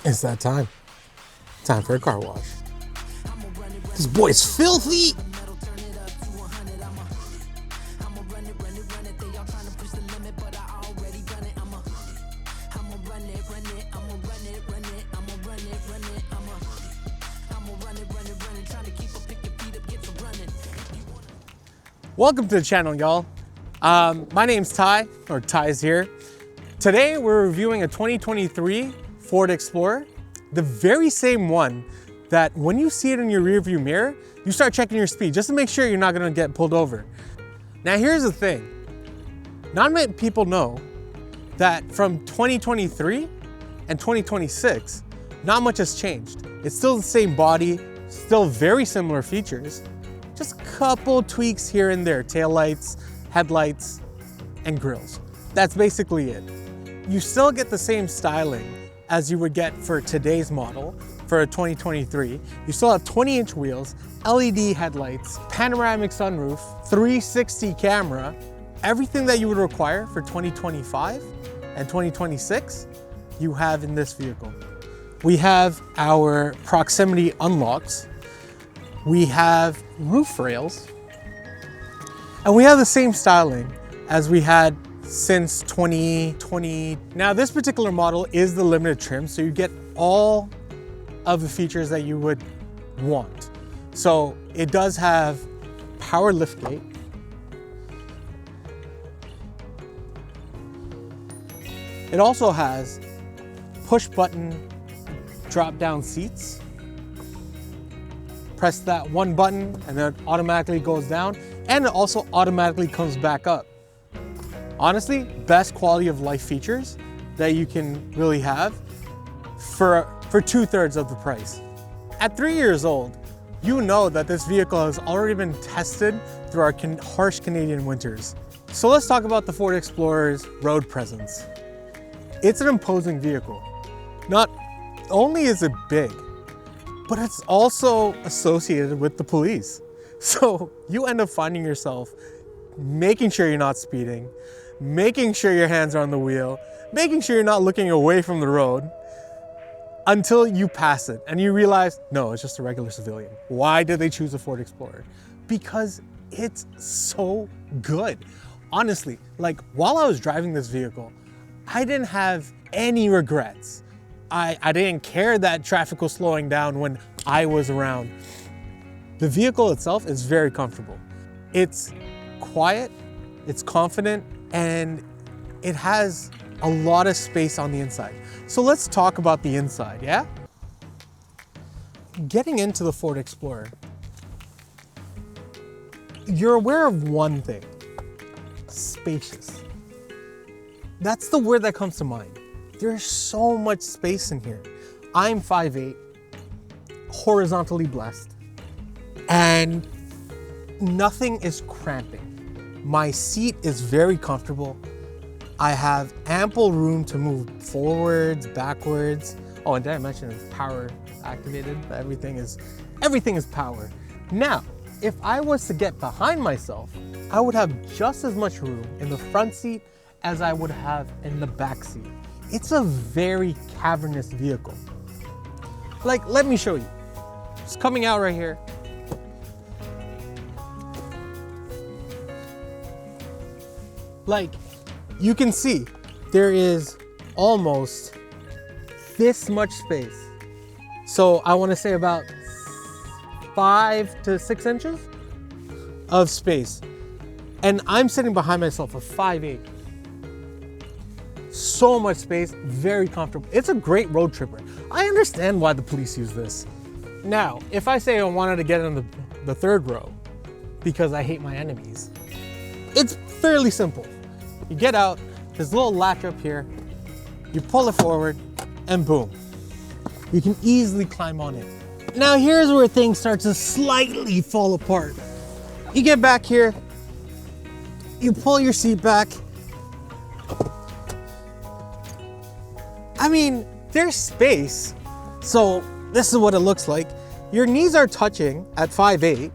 It's that time. Time for a car wash. This boy's filthy! Welcome to the channel, y'all. My name's Ty, or Tai'sHere. Today we're reviewing a 2023 Ford Explorer, the very same one that when you see it in your rearview mirror, you start checking your speed just to make sure you're not gonna get pulled over. Now here's the thing, not many people know that from 2023 and 2026, not much has changed. It's still the same body, still very similar features, just a couple tweaks here and there, taillights, headlights, and grills. That's basically it. You still get the same styling as you would get for today's model for a 2023. You still have 20-inch wheels, LED headlights, panoramic sunroof, 360 camera, everything that you would require for 2025 and 2026, you have in this vehicle. We have our proximity unlocks, we have roof rails, and we have the same styling as we had since 2020. Now this particular model is the limited trim, so you get all of the features that you would want. So it does have power liftgate, it also has push button drop down seats. Press that one button and then it automatically goes down, and it also automatically comes back up. Honestly, best quality of life features that you can really have for 2/3 of the price. At 3 years old, you know that this vehicle has already been tested through our harsh Canadian winters. So let's talk about the Ford Explorer's road presence. It's an imposing vehicle. Not only is it big, but it's also associated with the police. So you end up finding yourself making sure you're not speeding, making sure your hands are on the wheel, making sure you're not looking away from the road until you pass it and you realize, no, it's just a regular civilian. Why did they choose a Ford Explorer? Because it's so good. Honestly, like while I was driving this vehicle, I didn't have any regrets. I didn't care that traffic was slowing down when I was around. The vehicle itself is very comfortable. It's quiet, it's confident, and it has a lot of space on the inside. So let's talk about the inside, yeah? Getting into the Ford Explorer, you're aware of one thing: spacious. That's the word that comes to mind. There's so much space in here. I'm 5'8", horizontally blessed, and nothing is cramping. My seat is very comfortable. I have ample room to move forwards, backwards. Oh, and did I mention it's power activated? Everything is power. Now, if I was to get behind myself, I would have just as much room in the front seat as I would have in the back seat. It's a very cavernous vehicle. Like, let me show you. It's coming out right here. Like, you can see there is almost this much space. So I want to say about 5 to 6 inches of space. And I'm sitting behind myself of 5'8". So much space, very comfortable. It's a great road tripper. I understand why the police use this. Now, if I say I wanted to get in the third row because I hate my enemies, it's fairly simple. You get out, there's a little latch up here, you pull it forward, and boom. You can easily climb on it. Now here's where things start to slightly fall apart. You get back here, you pull your seat back. I mean, there's space. So this is what it looks like. Your knees are touching at 5'8".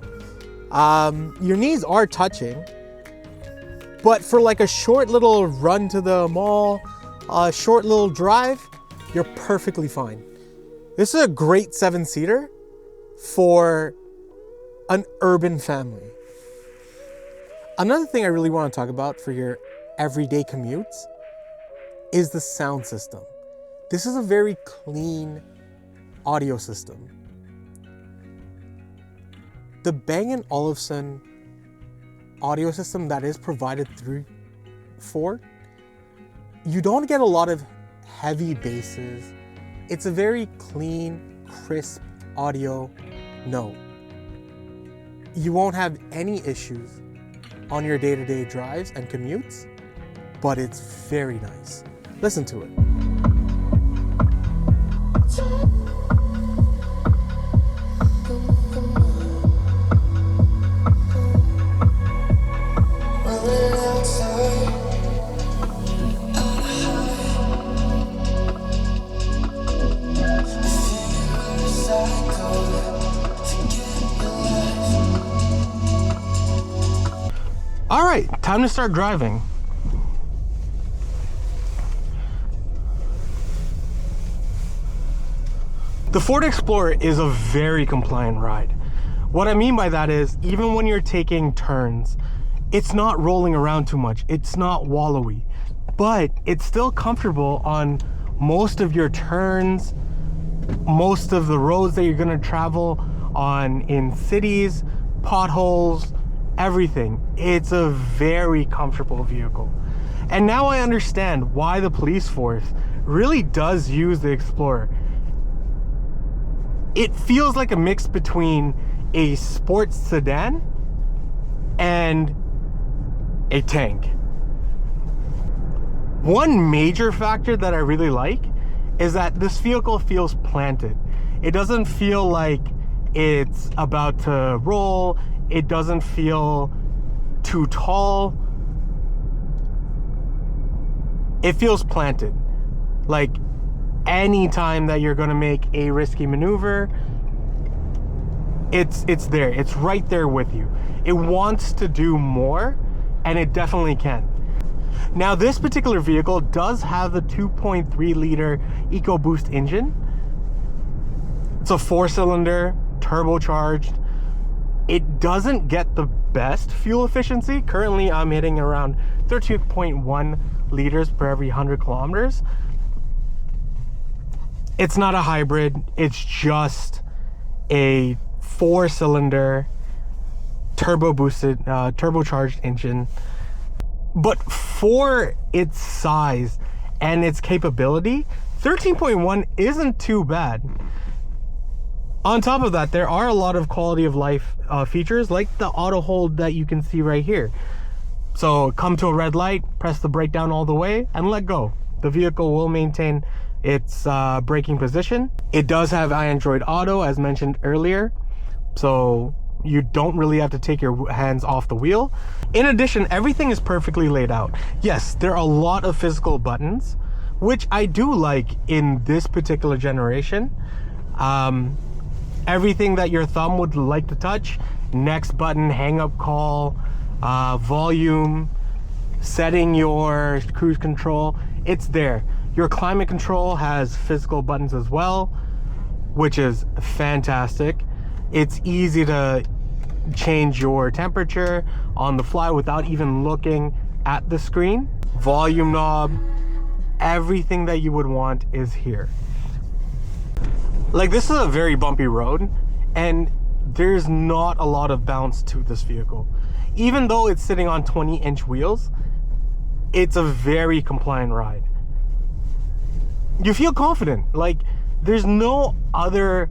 Your knees are touching. But for like a short little run to the mall, a short little drive, you're perfectly fine. This is a great 7-seater for an urban family. Another thing I really want to talk about for your everyday commutes is the sound system. This is a very clean audio system. The Bang & Olufsen audio system that is provided through Ford, you don't get a lot of heavy basses. It's a very clean, crisp audio. No. You won't have any issues on your day-to-day drives and commutes, but it's very nice. Listen to it. All right, time to start driving. The Ford Explorer is a very compliant ride. What I mean by that is, even when you're taking turns, it's not rolling around too much. It's not wallowy, but it's still comfortable on most of your turns, most of the roads that you're gonna travel on in cities, potholes, everything. It's a very comfortable vehicle. And now I understand why the police force really does use the Explorer. It feels like a mix between a sports sedan and a tank. One major factor that I really like is that this vehicle feels planted. It doesn't feel like it's about to roll. It doesn't feel too tall. It feels planted. Like any time that you're gonna make a risky maneuver, it's there. It's right there with you. It wants to do more, and it definitely can. Now, this particular vehicle does have the 2.3 liter EcoBoost engine. It's a 4-cylinder, turbocharged. It doesn't get the best fuel efficiency. Currently, I'm hitting around 13.1 liters per every 100 kilometers. It's not a hybrid. It's just a 4-cylinder, turbocharged engine. But for its size and its capability, 13.1 isn't too bad. On top of that, there are a lot of quality of life features, like the auto hold that you can see right here. So come to a red light, press the brake down all the way and let go. The vehicle will maintain its braking position. It does have Android Auto, as mentioned earlier, so you don't really have to take your hands off the wheel. In addition, everything is perfectly laid out. Yes, there are a lot of physical buttons, which I do like in this particular generation. Everything that your thumb would like to touch, next button, hang up call, volume, setting your cruise control, it's there. Your climate control has physical buttons as well, which is fantastic. It's easy to change your temperature on the fly without even looking at the screen. Volume knob, everything that you would want is here. Like, this is a very bumpy road, and there's not a lot of bounce to this vehicle. Even though it's sitting on 20-inch wheels, it's a very compliant ride. You feel confident. Like, there's no other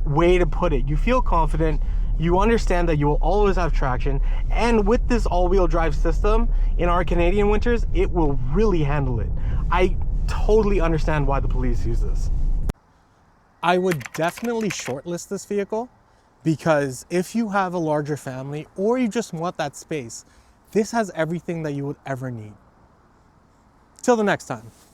way to put it. You feel confident. You understand that you will always have traction, and with this all-wheel drive system in our Canadian winters, it will really handle it. I totally understand why the police use this. I would definitely shortlist this vehicle, because if you have a larger family or you just want that space, this has everything that you would ever need. Till the next time.